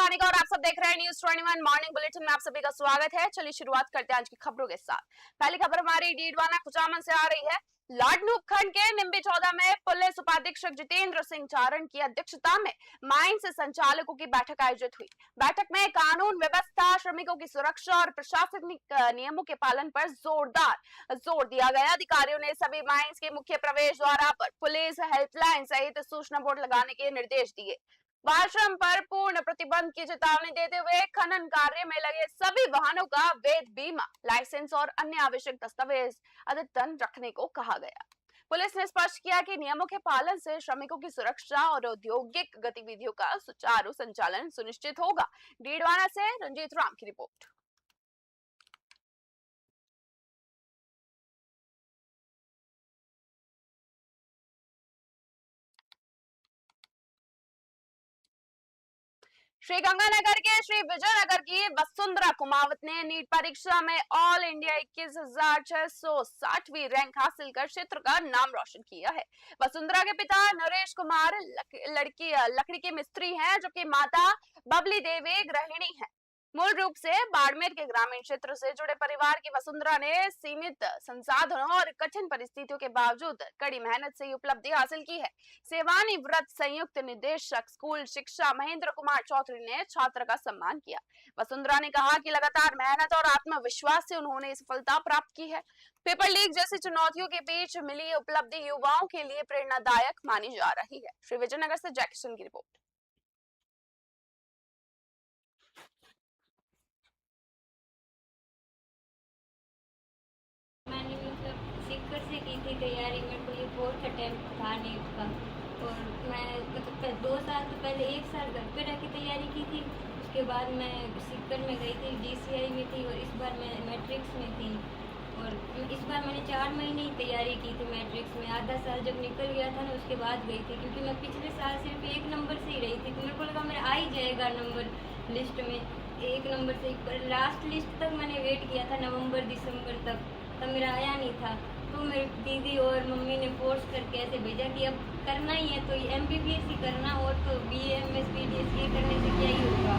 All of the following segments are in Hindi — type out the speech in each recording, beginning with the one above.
रानिका और आप सब देख रहे हैं न्यूज़ 21 मॉर्निंग बुलेटिन में आप सभी का स्वागत है। चलिए शुरुआत करते हैं आज की खबरों के साथ। पहली खबर हमारी डीडवाना कुचामन से आ रही है। लाडनू उपखंड के निम्बी 14 में पुलिस उपाधीक्षक जितेंद्र सिंह चारण की अध्यक्षता में माइंस संचालकों की बैठक आयोजित हुई। बैठक में कानून व्यवस्था, श्रमिकों की सुरक्षा और प्रशासनिक नियमों के पालन पर जोर दिया गया। अधिकारियों ने सभी माइंस के मुख्य प्रवेश द्वार पर पुलिस हेल्पलाइन सहित सूचना बोर्ड लगाने के निर्देश दिए। बाल श्रम पर पूर्ण प्रतिबंध की चेतावनी देते हुए खनन कार्य में लगे सभी वाहनों का वैध बीमा, लाइसेंस और अन्य आवश्यक दस्तावेज अद्यतन रखने को कहा गया। पुलिस ने स्पष्ट किया कि नियमों के पालन से श्रमिकों की सुरक्षा और औद्योगिक गतिविधियों का सुचारू संचालन सुनिश्चित होगा। डीडवाना से रंजीत राम की रिपोर्ट। श्रीगंगानगर के श्री विजयनगर की वसुंधरा कुमावत ने नीट परीक्षा में ऑल इंडिया 21,660वीं रैंक हासिल कर क्षेत्र का नाम रोशन किया है। वसुंधरा के पिता नरेश कुमार लकड़ी के मिस्त्री हैं, जबकि माता बबली देवी गृहिणी हैं। मूल रूप से बाड़मेर के ग्रामीण क्षेत्र से जुड़े परिवार की वसुंधरा ने सीमित संसाधनों और कठिन परिस्थितियों के बावजूद कड़ी मेहनत से उपलब्धि हासिल की है। सेवानिवृत्त संयुक्त निदेशक स्कूल शिक्षा महेंद्र कुमार चौधरी ने छात्र का सम्मान किया। वसुंधरा ने कहा कि लगातार मेहनत और आत्मविश्वास से उन्होंने सफलता प्राप्त की है। पेपर लीक जैसी चुनौतियों के बीच मिली उपलब्धि युवाओं के लिए प्रेरणादायक मानी जा रही है। श्री विजयनगर से जैक्सन की रिपोर्ट। सीकर से की थी तैयारी। मेरे को ये 4th अटेम्प्ट था नीट का, और मैं मतलब 2 साल तो पहले 1 साल घर पे रह के तैयारी की थी। उसके बाद मैं सीकर में गई थी, DCI में थी, और इस बार मैं मैट्रिक्स में थी। और इस बार मैंने 4 महीने ही तैयारी की थी मैट्रिक्स में। आधा साल जब निकल गया था ना, उसके बाद गई थी, क्योंकि मैं पिछले साल सिर्फ 1 नंबर से ही रही थी। तो मेरे को लगा मेरा आ ही जाएगा नंबर लिस्ट में, 1 नंबर से। पर लास्ट लिस्ट तक मैंने वेट किया था, नवंबर दिसंबर तक, तब मेरा आया नहीं था। तो मेरी दीदी और मम्मी ने फोर्स करके ऐसे भेजा कि अब करना ही है तो MBBS ही करना, और तो BAMS BDS ये करने से क्या ही होगा।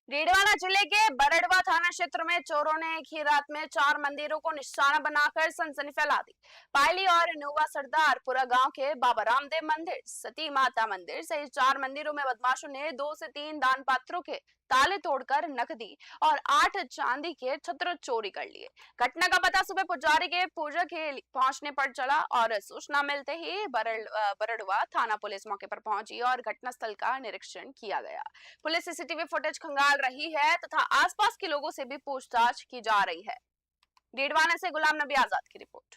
डीडवाना जिले के बरड़वा थाना क्षेत्र में चोरों ने एक ही रात में 4 मंदिरों को निशाना बनाकर सनसनी फैला दी। पायली और नुवा सरदारपुरा गांव के बाबा रामदेव मंदिर, सती माता मंदिर सहित 4 मंदिरों में बदमाशों ने 2 से 3 दान पात्रों के ताले तोड़कर नकदी और 8 चांदी के छत्र चोरी कर लिए। घटना का पता सुबह पुजारी के पूजा के पहुंचने पर चला, और सूचना मिलते ही बरड़वा थाना पुलिस मौके पर पहुंची और घटनास्थल का निरीक्षण किया गया। पुलिस CCTV फुटेज खंगाल रही है तथा आसपास के लोगों से भी पूछताछ की जा रही है। डीडवाना से गुलाम नबी आजाद की रिपोर्ट।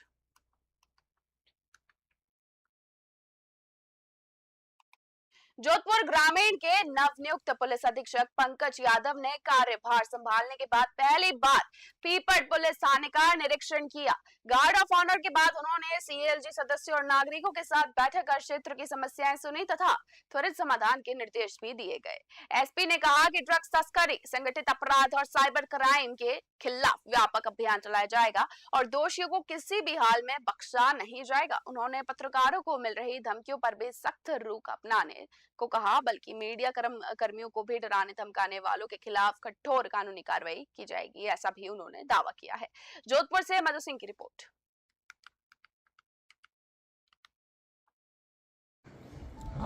जोधपुर ग्रामीण के नवनियुक्त पुलिस अधीक्षक पंकज यादव ने कार्यभार संभालने के बाद पहली बार पीपट पुलिस थाने का निरीक्षण किया। गार्ड ऑफ ऑनर के बाद उन्होंने CLG सदस्यों और नागरिकों के साथ बैठक कर क्षेत्र की समस्याएं सुनी तथा त्वरित समाधान के निर्देश भी दिए गए। SP ने कहा कि ड्रग्स तस्करी, संगठित अपराध और साइबर क्राइम के खिलाफ व्यापक अभियान चलाया जाएगा और दोषियों को किसी भी हाल में बख्शा नहीं जाएगा। उन्होंने पत्रकारों को मिल रही धमकियों पर भी सख्त रुख अपनाने को कहा, बल्कि मीडिया कर्मियों को भी डराने धमकाने वालों के खिलाफ कठोर कानूनी कार्रवाई की जाएगी, ऐसा भी उन्होंने दावा किया है। जोधपुर से मधु सिंह की रिपोर्ट।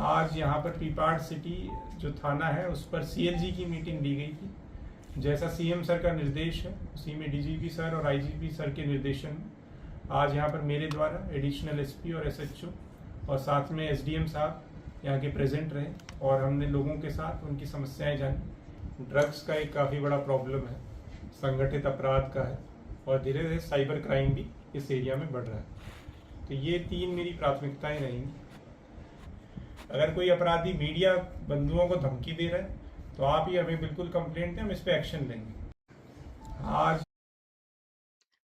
आज यहाँ पर पीपाड़ सिटी जो थाना है उस पर CLG की मीटिंग ली गई थी। जैसा CM सर का निर्देश है उसी में DGP सर और IGP सर के निर्देशन में आज यहाँ पर मेरे द्वारा एडिशनल SP और SHO और साथ में SDM साहब यहाँ के प्रेजेंट रहे, और हमने लोगों के साथ उनकी समस्याएं जानी। ड्रग्स का एक काफ़ी बड़ा प्रॉब्लम है, संगठित अपराध का है, और धीरे धीरे साइबर क्राइम भी इस एरिया में बढ़ रहा है। तो ये 3 मेरी प्राथमिकताएं रहेंगी। अगर कोई अपराधी मीडिया बंधुओं को धमकी दे रहा है तो आप ही हमें बिल्कुल कंप्लेंट दें, हम इस पे एक्शन लेंगे। आज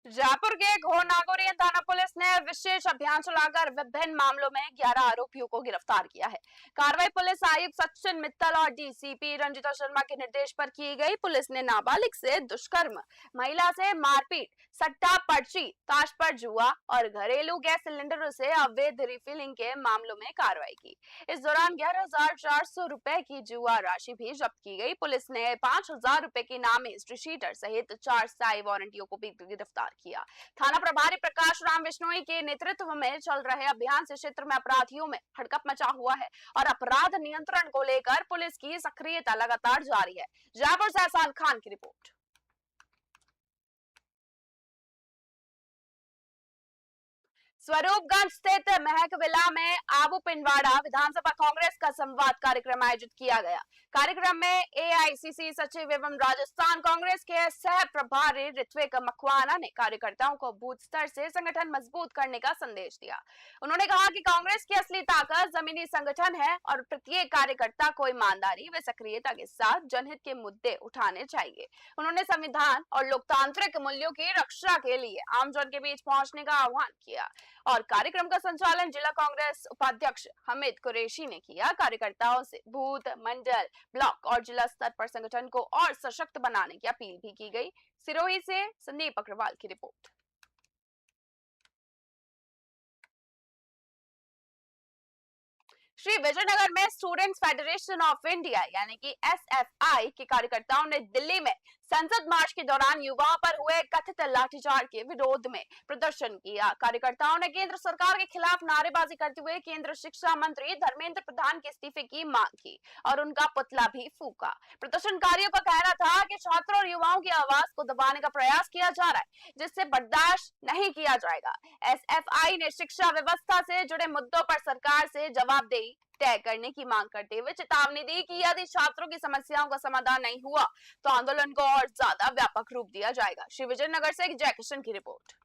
जयपुर के घोर नागौरी थाना पुलिस ने विशेष अभियान चलाकर विभिन्न मामलों में 11 आरोपियों को गिरफ्तार किया है। कार्रवाई पुलिस आयुक्त सचिन मित्तल और DCP रंजिता शर्मा के निर्देश पर की गई। पुलिस ने नाबालिग से दुष्कर्म, महिला से मारपीट, सट्टा पर्ची, ताश पर जुआ और घरेलू गैस सिलेंडरों से अवैध रिफिलिंग के मामलों में कार्रवाई की। इस दौरान 11,400 रुपए की जुआ राशि भी जब्त की गई। पुलिस ने 5,000 रुपए की नामी हिस्ट्री शीटर सहित 4 स्थायी वारंटियों को भी गिरफ्तार किया। थाना प्रभारी प्रकाश राम बिश्नोई के नेतृत्व में चल रहे अभियान से क्षेत्र में अपराधियों में हड़कंप मचा हुआ है और अपराध नियंत्रण को लेकर पुलिस की सक्रियता लगातार जारी है। जयपुर से एहसान खान की रिपोर्ट। स्वरूपगंज स्थित महक विला में आबू पिंडवाड़ा विधानसभा कांग्रेस का संवाद कार्यक्रम आयोजित किया गया। कार्यक्रम में एआईसीसी सचिव एवं राजस्थान कांग्रेस के सह प्रभारी ऋत्विक मकवाना ने कार्यकर्ताओं को बूथ स्तर से संगठन मजबूत करने का संदेश दिया। उन्होंने कहा कि कांग्रेस की असली ताकत जमीनी संगठन है और प्रत्येक कार्यकर्ता को ईमानदारी व सक्रियता के साथ जनहित के मुद्दे उठाने चाहिए। उन्होंने संविधान और लोकतांत्रिक मूल्यों की रक्षा के लिए आमजन के बीच पहुंचने का आह्वान किया और कार्यक्रम का संचालन जिला कांग्रेस उपाध्यक्ष हमीद कुरैशी ने किया। कार्यकर्ताओं से बूथ, मंडल, ब्लॉक और जिला स्तर पर संगठन को और सशक्त बनाने की अपील भी की गई। सिरोही से संदीप अग्रवाल की रिपोर्ट। श्री विजयनगर में स्टूडेंट्स फेडरेशन ऑफ इंडिया यानी कि एसएफआई के कार्यकर्ताओं ने दिल्ली में संसद मार्च के दौरान युवाओं पर हुए कथित लाठीचार्ज के विरोध में प्रदर्शन किया। कार्यकर्ताओं ने केंद्र सरकार के खिलाफ नारेबाजी करते हुए केंद्र शिक्षा मंत्री धर्मेंद्र प्रधान के इस्तीफे की मांग की और उनका पुतला भी फूका। प्रदर्शनकारियों का कहना था कि छात्रों और युवाओं की आवाज को दबाने का प्रयास किया जा रहा है, जिससे बर्दाश्त नहीं किया जाएगा। एसएफआई ने शिक्षा व्यवस्था से जुड़े मुद्दों पर सरकार से जवाबदेही तय करने की मांग करते हुए चेतावनी दी कि यदि छात्रों की समस्याओं का समाधान नहीं हुआ तो आंदोलन को और ज्यादा व्यापक रूप दिया जाएगा। श्री विजयनगर से जयकिशन की रिपोर्ट।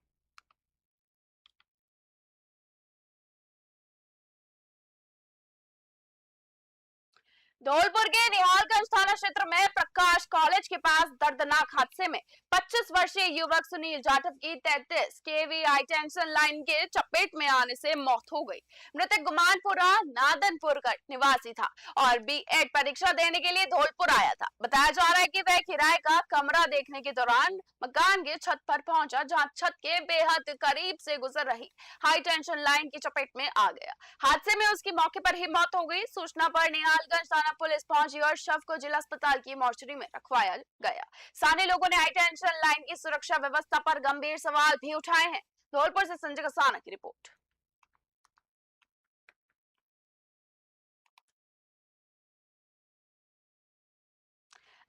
धौलपुर के निहालगंज थाना क्षेत्र में प्रकाश कॉलेज के पास दर्दनाक हादसे में 25 वर्षीय युवक सुनील जाटव की 33 केवी हाई टेंशन लाइन के चपेट में आने से मौत हो गई। मृतक गुमानपुरा नादनपुर का निवासी था और बीएड परीक्षा देने के लिए धौलपुर आया था। बताया जा रहा है कि वह किराए का कमरा देखने के दौरान मकान के छत पर पहुंचा, जहां छत के बेहद करीब से गुजर रही हाई टेंशन लाइन की चपेट में आ गया। हादसे में उसकी मौके पर ही मौत हो गई। सूचना पर निहालगंज थाना पुलिस पहुंची और शव को जिला अस्पताल की मोर्चरी में रखवाया गया। स्थानीय लोगों ने हाई टेंशन लाइन की सुरक्षा व्यवस्था पर गंभीर सवाल भी उठाए हैं। धौलपुर से संजय कसाना की रिपोर्ट।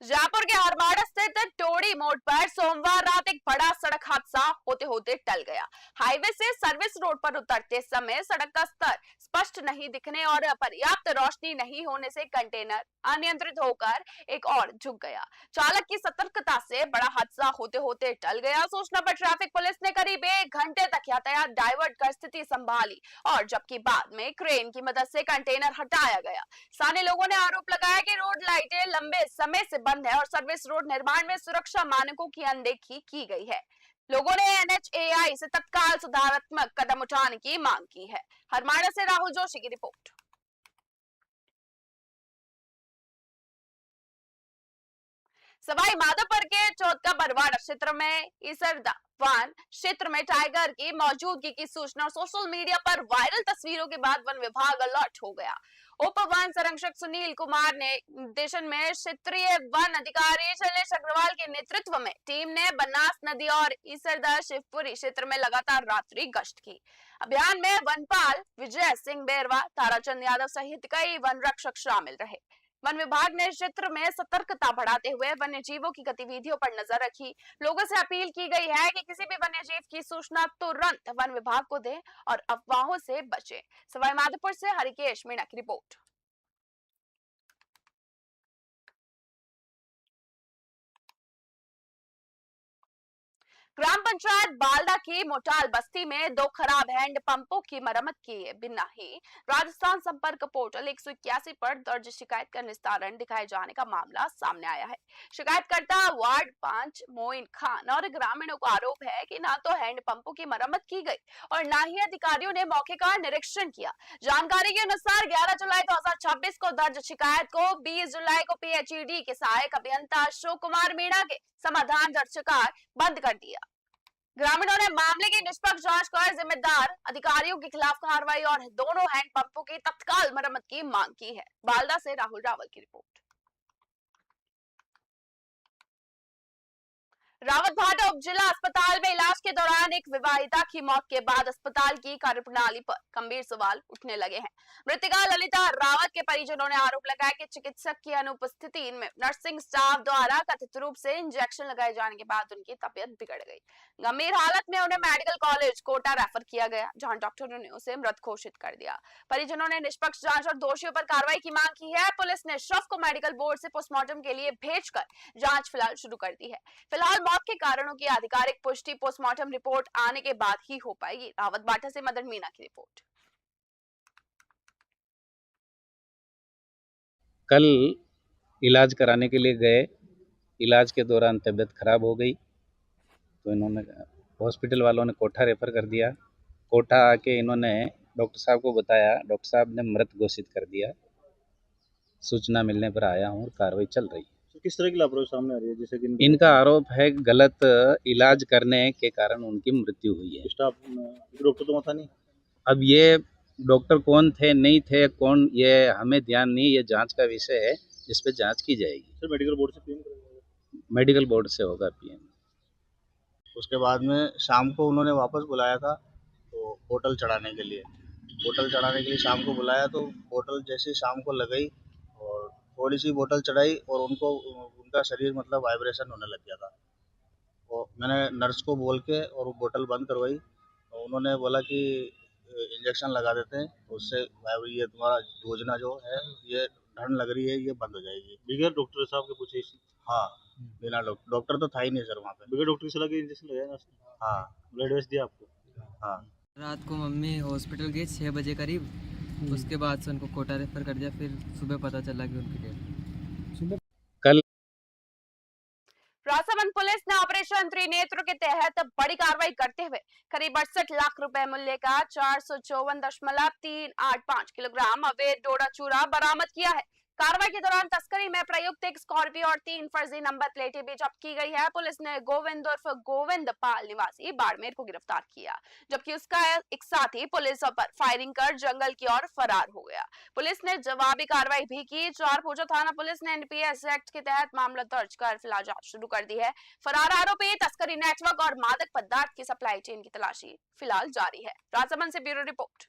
जयपुर के हरमाड़ा स्थित टोड़ी मोड़ पर सोमवार रात एक बड़ा सड़क हादसा होते होते टल गया। हाईवे से सर्विस रोड पर उतरते समय सड़क का स्तर स्पष्ट नहीं दिखने और पर्याप्त रोशनी नहीं होने से कंटेनर अनियंत्रित होकर एक और झुक गया। चालक की सतर्कता से बड़ा हादसा होते होते टल गया। सूचना पर ट्रैफिक पुलिस ने करीब 1 घंटे तक यातायात डाइवर्ट कर स्थिति संभाली और जबकि बाद में क्रेन की मदद से कंटेनर हटाया गया। स्थानीय लोगों ने आरोप लगाया कि रोड लाइटें लंबे समय से बंद है और सर्विस रोड निर्माण में सुरक्षा मानकों की अनदेखी की गई है। लोगों ने एनएचएआई से तत्काल सुधारात्मक कदम उठाने की मांग की है। हरमाड़ा से राहुल जोशी की रिपोर्ट। सवाई माधोपुर के चौथा बरवाड़ा क्षेत्र में इसरदा वन क्षेत्र में टाइगर की मौजूदगी की सूचना और सोशल मीडिया पर वायरल तस्वीरों के बाद वन विभाग अलर्ट हो गया। उप वन संरक्षक सुनील कुमार ने निर्देशन में क्षेत्रीय वन अधिकारी शैलेश अग्रवाल के नेतृत्व में टीम ने बनास नदी और इसरदा शिवपुरी क्षेत्र में लगातार रात्रि गश्त की। अभियान में वनपाल विजय सिंह बेरवा, ताराचंद यादव सहित कई वन रक्षक शामिल रहे। वन विभाग ने क्षेत्र में सतर्कता बढ़ाते हुए वन्य जीवों की गतिविधियों पर नजर रखी। लोगों से अपील की गई है कि किसी भी वन्य जीव की सूचना तुरंत वन विभाग को दें और अफवाहों से बचें। सवाई माधोपुर से हरिकेश मीणा की रिपोर्ट। ग्राम पंचायत बालदा की मोटाल बस्ती में 2 खराब हैंड पंपों की मरम्मत किए बिना ही राजस्थान संपर्क पोर्टल 181 पर दर्ज शिकायत का निस्तारण दिखाए जाने का मामला सामने आया है। शिकायतकर्ता वार्ड 5 मोइन खान और ग्रामीणों को आरोप है कि ना तो हैंड पंपों की मरम्मत की गई और ना ही अधिकारियों ने मौके का निरीक्षण किया। जानकारी के अनुसार 11 जुलाई 2026 को दर्ज शिकायत को 20 जुलाई को पीएचईडी के सहायक अभियंता अशोक कुमार मीणा के समाधान दर्शकार बंद कर दिया ग्रामीणों ने मामले की निष्पक्ष जांच कर जिम्मेदार अधिकारियों के खिलाफ कार्रवाई और दोनों हैंडपंपों की तत्काल मरम्मत की मांग की है। बालदा से राहुल रावल की रिपोर्ट। रावत भाटा उप जिला अस्पताल में इलाज के दौरान एक विवाहिता की मौत के बाद अस्पताल की कार्यप्रणाली पर गंभीर सवाल उठने लगे हैं। मृतका ललिता रावत के परिजनों ने आरोप लगाया कि चिकित्सक की अनुपस्थिति में नर्सिंग स्टाफ द्वारा कथित रूप से इंजेक्शन लगाए जाने के बाद उनकी तबीयत बिगड़ गई। गंभीर हालत में उन्हें मेडिकल कॉलेज कोटा रेफर किया गया, जहां डॉक्टरों ने उसे मृत घोषित कर दिया। परिजनों ने निष्पक्ष जांच और दोषियों पर कार्रवाई की मांग की है। पुलिस ने शव को मेडिकल बोर्ड से पोस्टमार्टम के लिए भेजकर जांच फिलहाल शुरू कर दी है। फिलहाल मौत के कारणों की आधिकारिक पुष्टि पोस्टमार्टम रिपोर्ट आने के बाद ही हो पाएगी। रावत बाटा से मदन मीना की रिपोर्ट। कल इलाज कराने के लिए गए, इलाज के दौरान तबीयत खराब हो गई तो इन्होंने हॉस्पिटल वालों ने कोठा रेफर कर दिया। कोठा आके इन्होंने डॉक्टर साहब को बताया, डॉक्टर साहब ने मृत घोषित कर दिया। सूचना मिलने पर आया हूँ और कार्रवाई चल रही है। तो किस तरह की लापरवाही सामने आ रही है, जैसे कि इनका आरोप है गलत इलाज करने के कारण उनकी मृत्यु हुई है। स्टाफ डॉक्टर तो था नहीं। अब ये डॉक्टर कौन थे नहीं थे कौन, ये हमें ध्यान नहीं, ये जांच का विषय है, इस पे जांच की जाएगी। सर मेडिकल बोर्ड से पीएम कराया, मेडिकल बोर्ड से होगा पीएम। उसके बाद में शाम को उन्होंने वापस बुलाया था तो बोतल चढ़ाने के लिए, शाम को बुलाया तो बोतल जैसे शाम को लगाई और थोड़ी सी बोतल चढ़ाई और उनको उनका शरीर मतलब वाइब्रेशन होने लग गया था। और मैंने नर्स को बोल के और वो बोतल बंद करवाई तो उन्होंने बोला कि इंजेक्शन लगा देते हैं तो उससे ये तुम्हारा योजना जो है ये ठंड लग रही है, ये बंद हो जाएगी। बगैर डॉक्टर साहब के पूछे हाँ, बिना डॉक्टर तो था ही नहीं सर वहाँ पे। बगैर डॉक्टर की सलाह के इंजेक्शन लगाया ना उसने? हाँ, ब्लड वेस्ट दिया आपको? हाँ। रात को मम्मी हॉस्पिटल गई 6 बजे करीब, उसके बाद से उनको कोटा रेफर कर दिया। फिर सुबह पता चला कि उनकी डेथ। कल राजसमंद पुलिस ने ऑपरेशन त्रिनेत्र के तहत बड़ी कार्रवाई करते हुए करीब 68 लाख रुपए मूल्य का 454.385 किलोग्राम अवैध डोडा चूरा बरामद किया है। कार्रवाई के दौरान तस्करी में प्रयुक्त एक स्कॉर्पियो और 3 फर्जी नंबर प्लेटें भी जब्त की गई है। पुलिस ने गोविंद उर्फ गोविंद पाल निवासी बाड़मेर को गिरफ्तार किया, जबकि उसका एक साथी पुलिस पर फायरिंग कर जंगल की ओर फरार हो गया। पुलिस ने जवाबी कार्रवाई भी की। चारपूजा थाना पुलिस ने एनपीएस एक्ट के तहत मामला दर्ज कर फिलहाल जांच शुरू कर दी है। फरार आरोपी तस्करी नेटवर्क और मादक पदार्थ की सप्लाई चेन की तलाशी फिलहाल जारी है। राजसमंद से ब्यूरो रिपोर्ट।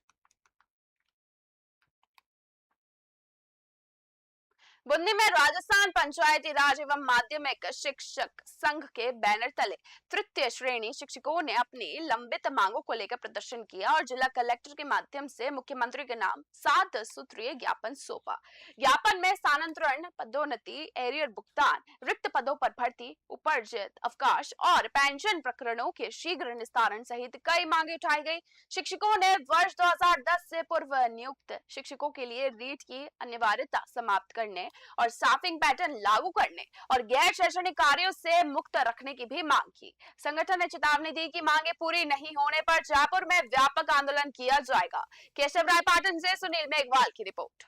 बुंदी में राजस्थान पंचायती राज एवं माध्यमिक शिक्षक संघ के बैनर तले तृतीय श्रेणी शिक्षकों ने अपनी लंबित मांगों को लेकर प्रदर्शन किया और जिला कलेक्टर के माध्यम से मुख्यमंत्री के नाम 7 सूत्रीय ज्ञापन सौंपा। ज्ञापन में स्थानांतरण, पदोन्नति, एरियर भुगतान, रिक्त पदों पर भर्ती, उपार्जित अवकाश और पेंशन प्रकरणों के शीघ्र निस्तारण सहित कई मांगे उठाई गई। शिक्षकों ने वर्ष 2010 से पूर्व नियुक्त शिक्षकों के लिए रीट की अनिवार्यता समाप्त करने और स्टाफिंग पैटर्न लागू करने और गैर शैक्षणिक कार्यों से मुक्त रखने की भी मांग की। संगठन ने चेतावनी दी कि मांगे पूरी नहीं होने पर जयपुर में व्यापक आंदोलन किया जाएगा। केशव राय पाटन से सुनील मेघवाल की रिपोर्ट।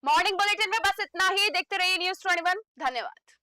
मॉर्निंग बुलेटिन में बस इतना ही। देखते रहिए न्यूज़ 21। धन्यवाद।